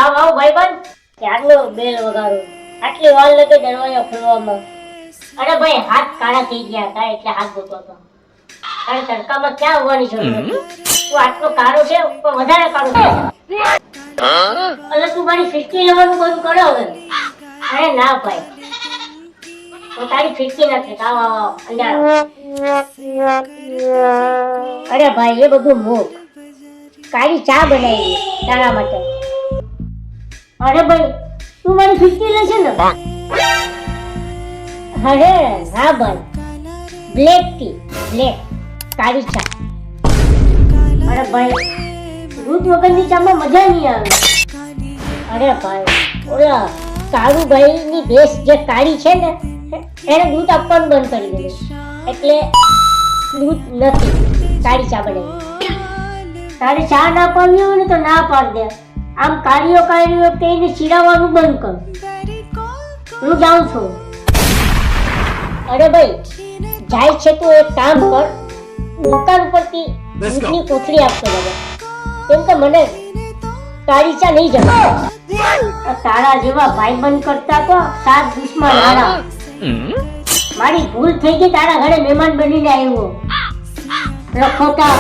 આવ આવ ભાઈબંધ, ક્યારનો બેલ વગાડો, આટલી વાર લાગે દરવાજો ખોલવામાં. અરે ભાઈ હાથ કાળા થઈ ગયા હતા એટલે હાથ ધોતો હતો. અરે તડકામાં ક્યાં આવવાની જરૂર હતી? તું આટલો કાળો છે પણ વધારે કાળો છે. અલે તું મારી ફિરકી લેવાનું બંધ કરો હવે. અરે ના ભાઈ, તો તારી ફિરકી નથી. આવ આવ આવ અંદર આવ. અરે ભાઈ એ બધું મૂક, કાળી ચા બનાવી તારા માટે. અરે ભાઈ તું મારી ફિરકી લેશે ને? અરે હા ભાઈ, બ્લેક ટી, બ્લેક કાળી ચા. અરે ભાઈ દૂધ વગરની ચામાં મજા નહીં આવે. અરે ભાઈ ઓલા કાળુભાઈ ની ભેંસ જે કાળી છે ને એને દૂધ આપવાનું બંધ કરી દીધું એટલે દૂધ નથી, કાળી ચા બનાવી. તારે ચા ના પાડવી હોય ને તો ના પાડ દે. આમ કાળીઓ કાળીઓ કહીને ચીડાવવાનું બંધ કર. હું જાઉં છું. અરે ભાઈ જાય છે તો એક કામ કર, દુકાન ઉપરથી દૂધની કોથળી આપતો જજો, કેમ કે મને કાળી ચા નહીં જમે. તારા જેવા ભાઈબંધ કરતા તો સાત દુશ્મન હારા. મારી ભૂલ થઈ ગઈ, તારા ઘરે મહેમાન બનીને આવ્યો. રખોટા